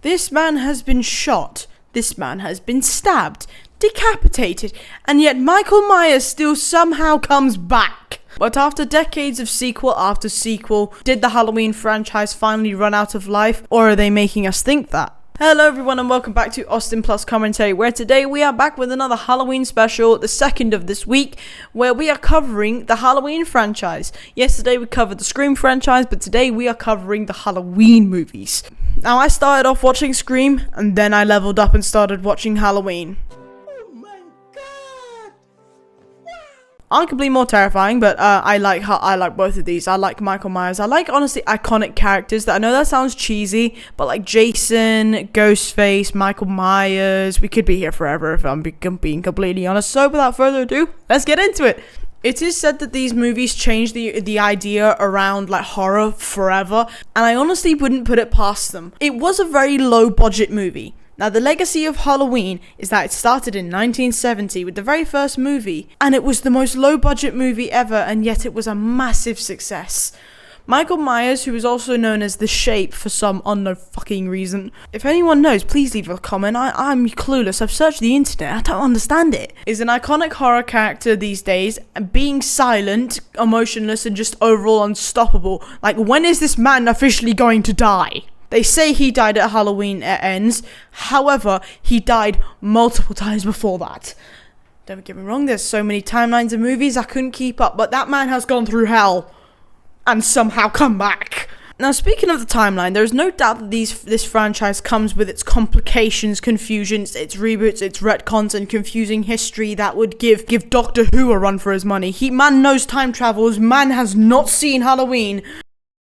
This man has been shot. This man has been stabbed, decapitated, and yet Michael Myers still somehow comes back. But after decades of sequel after sequel, did the Halloween franchise finally run out of life, or are they making us think that? Hello everyone and welcome back to AustinPlus Commentary, where today we are back with another Halloween special, the second of this week, where we are covering the Halloween franchise. Yesterday we covered the Scream franchise, but today we are covering the Halloween movies. Now I started off watching Scream, and then I leveled up and started watching Halloween. Arguably more terrifying, but I like both of these. I like Michael Myers. I like, honestly, iconic characters that I know that sounds cheesy, but like Jason, Ghostface, Michael Myers. We could be here forever if I'm being completely honest. So without further ado, let's get into it. It is said that these movies changed the idea around like horror forever, and I honestly wouldn't put it past them. It was a very low budget movie. Now, the legacy of Halloween is that it started in 1970 with the very first movie, and it was the most low-budget movie ever, and yet it was a massive success. Michael Myers, who is also known as The Shape for some unknown fucking reason. If anyone knows, please leave a comment. I'm clueless. I've searched the internet. I don't understand it. Is an iconic horror character these days, and being silent, emotionless, and just overall unstoppable. Like, when is this man officially going to die? They say he died at Halloween Ends, however, he died multiple times before that. Don't get me wrong, there's so many timelines of movies I couldn't keep up, but that man has gone through hell and somehow come back. Now, speaking of the timeline, there is no doubt that this franchise comes with its complications, confusions, its reboots, its retcons, and confusing history that would give Doctor Who a run for his money. Man knows time travels, man has not seen Halloween.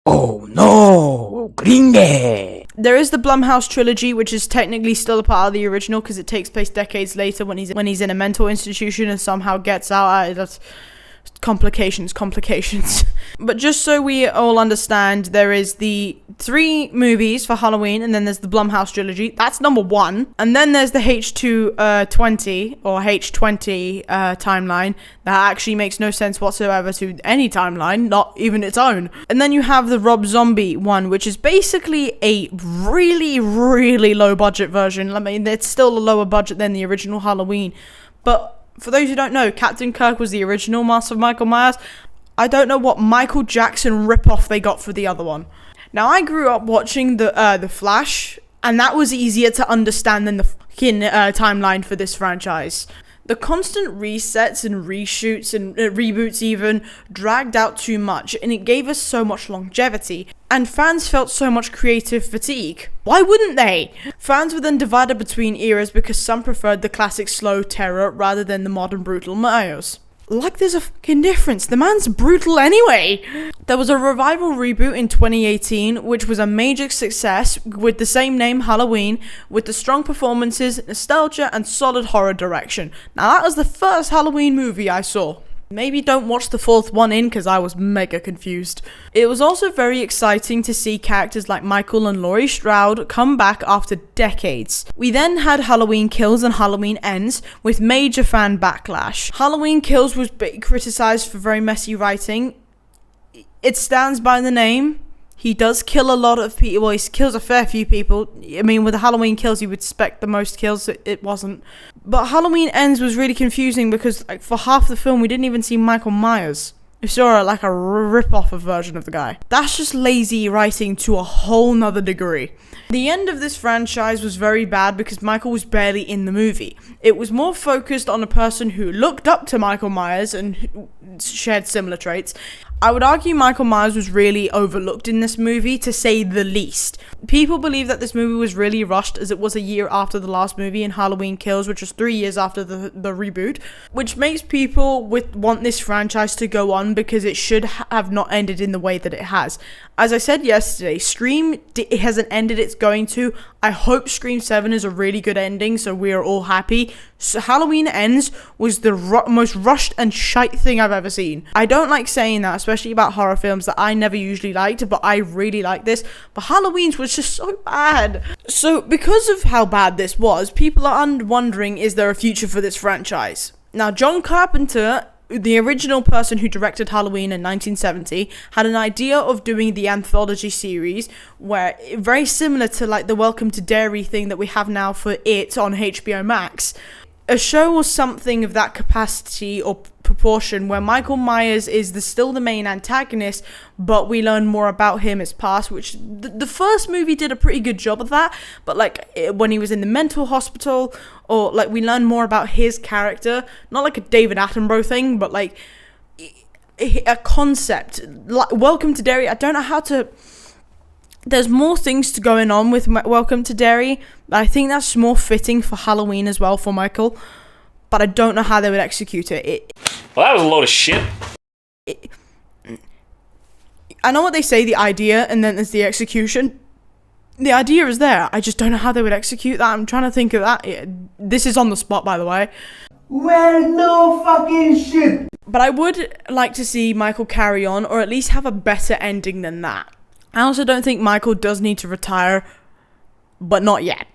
Oh no, gringe! There is the Blumhouse trilogy, which is technically still a part of the original because it takes place decades later when he's in a mental institution and somehow gets out. That's complications. But just so we all understand, there is the 3 movies for Halloween, and then there's the Blumhouse trilogy. That's number 1. And then there's the H220 or H20 timeline that actually makes no sense whatsoever to any timeline, not even its own. And then you have the Rob Zombie one, which is basically a really, really low budget version. I mean, it's still a lower budget than the original Halloween, but for those who don't know, Captain Kirk was the original master of Michael Myers. I don't know what Michael Jackson ripoff they got for the other one. Now, I grew up watching the Flash, and that was easier to understand than the fucking timeline for this franchise. The constant resets and reshoots and reboots even dragged out too much, and it gave us so much longevity, and fans felt so much creative fatigue. Why wouldn't they? Fans were then divided between eras because some preferred the classic slow terror rather than the modern brutal Myers. Like there's a fucking difference. The man's brutal anyway. There was a revival reboot in 2018, which was a major success with the same name, Halloween, with the strong performances, nostalgia, and solid horror direction. Now that was the first Halloween movie I saw. Maybe don't watch the 4th one in because I was mega confused. It was also very exciting to see characters like Michael and Laurie Strode come back after decades. We then had Halloween Kills and Halloween Ends with major fan backlash. Halloween Kills was criticized for very messy writing. It stands by the name. He does kill a lot of people. Well, he kills a fair few people. I mean, with the Halloween Kills, you would expect the most kills. It wasn't. But Halloween Ends was really confusing because like, for half the film, we didn't even see Michael Myers. We saw like a rip-off of version of the guy. That's just lazy writing to a whole nother degree. The end of this franchise was very bad because Michael was barely in the movie. It was more focused on a person who looked up to Michael Myers and shared similar traits. I would argue Michael Myers was really overlooked in this movie, to say the least. People believe that this movie was really rushed as it was a year after the last movie in Halloween Kills, which was 3 years after the reboot, which makes people want this franchise to go on because it should have not ended in the way that it has. As I said yesterday, Scream it hasn't ended, it's going to. I hope Scream 7 is a really good ending, so we are all happy. So Halloween Ends was the most rushed and shite thing I've ever seen. I don't like saying that, especially about horror films that I never usually liked, but I really like this. But Halloween's was just so bad. So because of how bad this was, people are wondering, is there a future for this franchise? Now, John Carpenter, the original person who directed Halloween in 1970 had an idea of doing the anthology series where, very similar to like the Welcome to Derry thing that we have now for It on HBO Max, a show or something of that capacity or proportion where Michael Myers is still the main antagonist, but we learn more about him, his past, which the first movie did a pretty good job of that, but like when he was in the mental hospital, or like we learn more about his character, not like a David Attenborough thing, but like a concept. Like Welcome to Derry, I don't know how to... There's more things to going on with Welcome to Derry, but I think that's more fitting for Halloween as well for Michael, but I don't know how they would execute it. Well, that was a load of shit. I know what they say, the idea, and then there's the execution. The idea is there, I just don't know how they would execute that. I'm trying to think of that. This is on the spot, by the way. Well, no fucking shit. But I would like to see Michael carry on, or at least have a better ending than that. I also don't think Michael does need to retire, but not yet.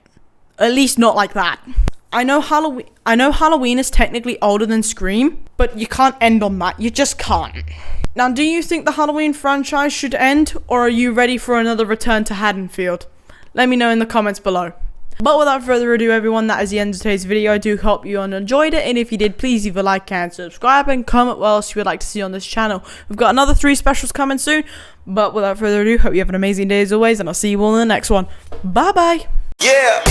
At least not like that. I know Halloween is technically older than Scream, but you can't end on that. You just can't. Now, do you think the Halloween franchise should end, or are you ready for another return to Haddonfield? Let me know in the comments below. But without further ado, everyone, that is the end of today's video. I do hope you enjoyed it, and if you did, please leave a like and subscribe, and comment what else you would like to see on this channel. We've got another 3 specials coming soon, but without further ado, hope you have an amazing day as always, and I'll see you all in the next one. Bye bye. Yeah.